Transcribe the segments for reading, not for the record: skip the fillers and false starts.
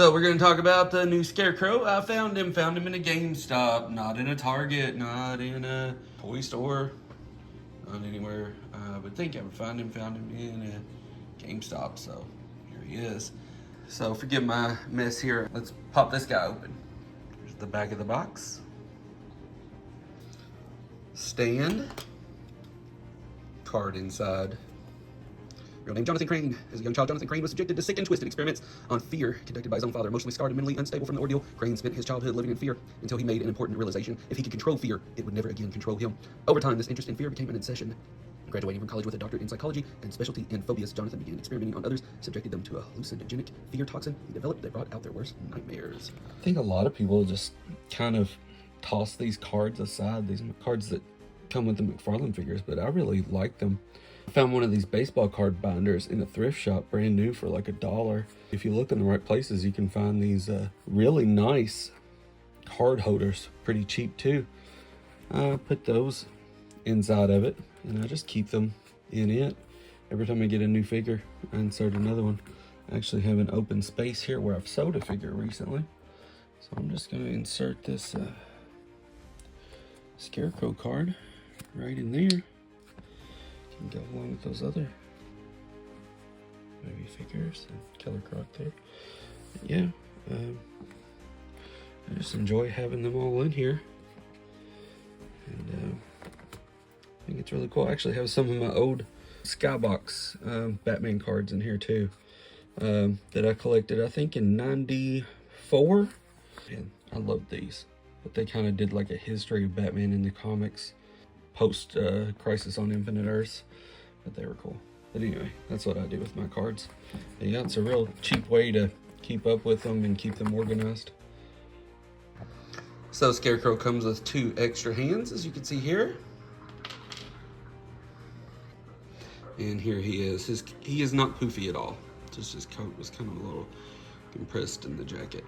So we're going to talk about the new Scarecrow. I found him in a GameStop, not in a Target, not in a toy store, not anywhere. I would think I would find him in a GameStop, so here he is. So forgive my mess here. Let's pop this guy open. Here's the back of the box. Stand. Card inside. Real name Jonathan Crane. As a young child, Jonathan Crane was subjected to sick and twisted experiments on fear conducted by his own father. Emotionally scarred and mentally unstable from the ordeal, Crane spent his childhood living in fear until he made an important realization. If he could control fear, it would never again control him. Over time, this interest in fear became an obsession. Graduating from college with a doctorate in psychology and specialty in phobias, Jonathan began experimenting on others, subjected them to a hallucinogenic fear toxin he developed that brought out their worst nightmares. I think a lot of people just kind of toss these cards aside, these cards that come with the McFarlane figures, but I really like them. I found one of these baseball card binders in a thrift shop, brand new, for like $1. If you look in the right places, you can find these really nice card holders, pretty cheap too. I put those inside of it, and I just keep them in it. Every time I get a new figure, I insert another one. I actually have an open space here where I've sold a figure recently. So I'm just going to insert this Scarecrow card right in there. Can go along with those other movie figures and Killer Croc there. But yeah, I just enjoy having them all in here. And I think it's really cool. I actually have some of my old Skybox Batman cards in here too, that I collected, I think, in '94. And I love these, but they kind of did like a history of Batman in the comics post Crisis on Infinite Earths, but they were cool. But anyway, that's what I do with my cards. But yeah, it's a real cheap way to keep up with them and keep them organized. So Scarecrow comes with 2 extra hands, as you can see here. And here he is. He is not poofy at all. Just his coat was kind of a little compressed in the jacket.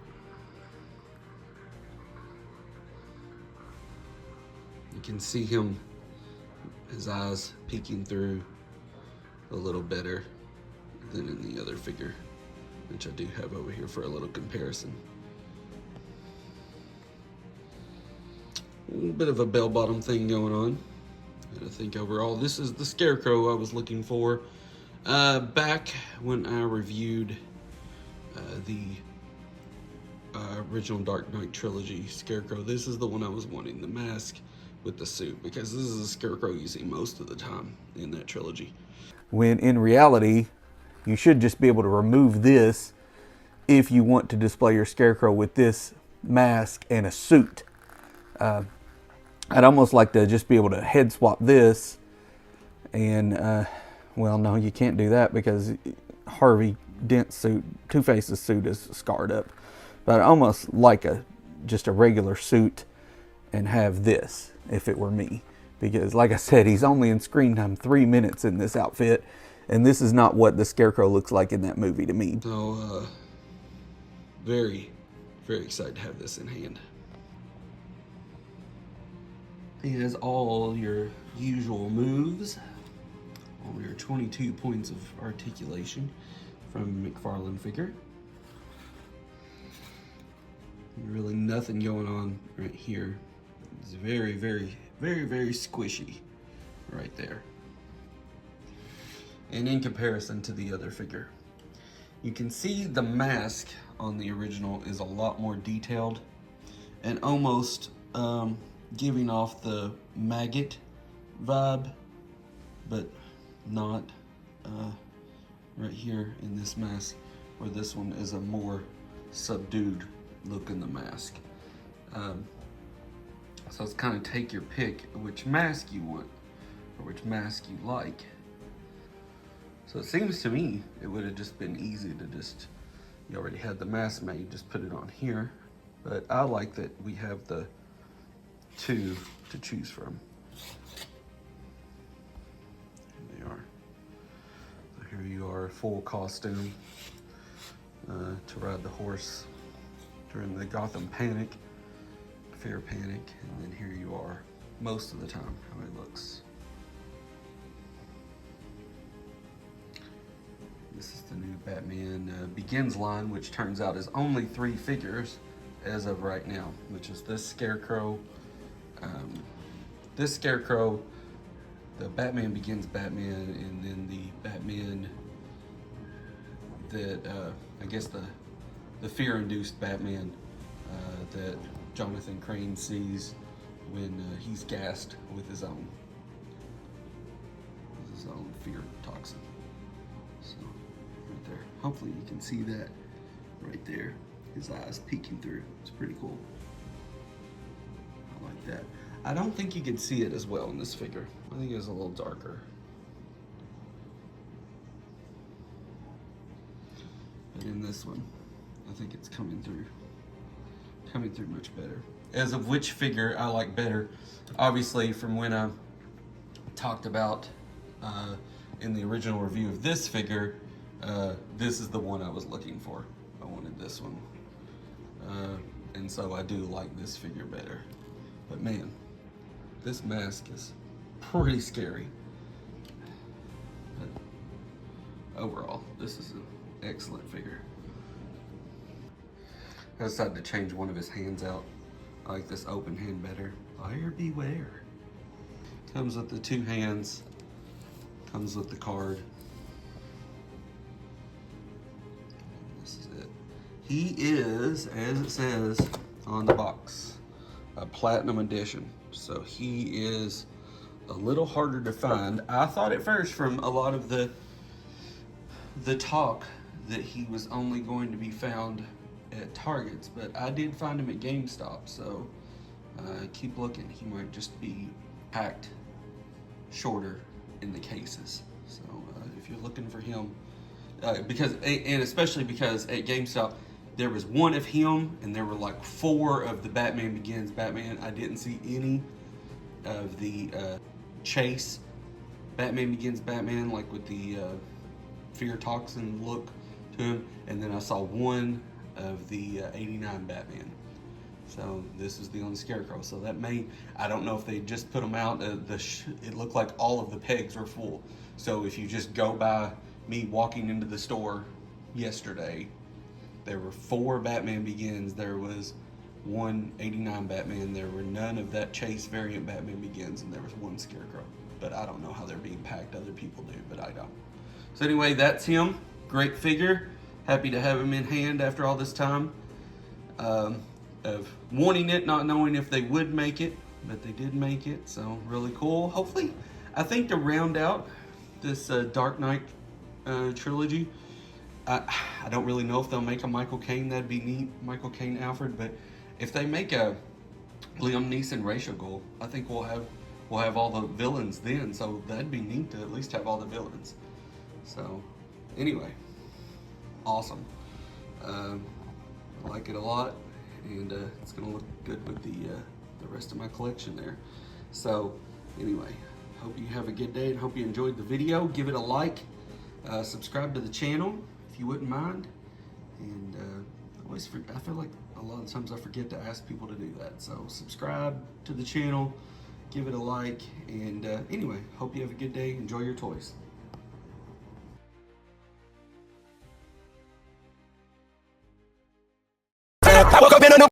You can see him, his eyes peeking through a little better than in the other figure, which I do have over here for a little comparison. A little bit of a bell-bottom thing going on. I think overall, this is the Scarecrow I was looking for. Back when I reviewed the original Dark Knight trilogy Scarecrow, this is the one I was wanting, the mask with the suit, because this is a Scarecrow you see most of the time in that trilogy. When in reality, you should just be able to remove this if you want to display your Scarecrow with this mask and a suit. I'd almost like to just be able to head swap this and, well, no, you can't do that because Harvey Dent's suit, Two-Face's suit is scarred up. But I'd almost like just a regular suit and have this if it were me. Because like I said, he's only in screen time 3 minutes in this outfit, and this is not what the Scarecrow looks like in that movie to me. So, very, very excited to have this in hand. He has all your usual moves, all your 22 points of articulation from a McFarlane figure. Really nothing going on right here. It's very, very, very, very squishy right there. And in comparison to the other figure, you can see the mask on the original is a lot more detailed and almost giving off the maggot vibe, but not right here in this mask, where this one is a more subdued look in the mask. So it's kind of take your pick which mask you want or which mask you like. So it seems to me it would have just been easy to you already had the mask made, just put it on here. But I like that we have the 2 to choose from. Here they are. So here you are, full costume to ride the horse during the Gotham Panic, Fear Panic, and then here you are most of the time, how he looks. This is the new Batman Begins line, which turns out is only 3 figures as of right now, which is this Scarecrow, the Batman Begins Batman, and then the Batman that, I guess the fear-induced Batman that Jonathan Crane sees when he's gassed with his own fear toxin. So, right there. Hopefully you can see that right there. His eyes peeking through. It's pretty cool. I like that. I don't think you could see it as well in this figure. I think it's a little darker. But in this one, I think it's coming through much better. As of which figure I like better, obviously from when I talked about in the original review of this figure, this is the one I was looking for. I wanted this one. And so I do like this figure better. But man, this mask is pretty scary. But overall, this is an excellent figure. I decided to change one of his hands out. I like this open hand better. Buyer beware. Comes with the 2 hands. Comes with the card. This is it. He is, as it says on the box, a platinum edition. So he is a little harder to find. I thought at first from a lot of the talk that he was only going to be found at Targets, but I did find him at GameStop, so keep looking. He might just be packed shorter in the cases. So if you're looking for him, especially because at GameStop there was one of him and there were like 4 of the Batman Begins Batman. I didn't see any of the Chase Batman Begins Batman, like with the fear toxin look to him, and then I saw one of the 89 Batman. So this is the only Scarecrow. So that may, I don't know if they just put them out. It looked like all of the pegs were full. So if you just go by me walking into the store yesterday, there were 4 Batman Begins. There was one 89 Batman. There were none of that Chase variant Batman Begins, and there was 1 Scarecrow. But I don't know how they're being packed. Other people do, but I don't. So anyway, that's him. Great figure. Happy to have him in hand after all this time of wanting it, not knowing if they would make it, but they did make it, so really cool. Hopefully, I think to round out this Dark Knight trilogy, I don't really know if they'll make a Michael Caine. That'd be neat, Michael Caine Alfred, but if they make a Liam Neeson Ra's al Ghul, I think we'll have all the villains then, so that'd be neat to at least have all the villains. So anyway, awesome. I like it a lot, and it's gonna look good with the rest of my collection there. So anyway, hope you have a good day and hope you enjoyed the video. Give it a like, subscribe to the channel if you wouldn't mind, and I feel like a lot of times I forget to ask people to do that. So subscribe to the channel, give it a like, and anyway, hope you have a good day. Enjoy your toys.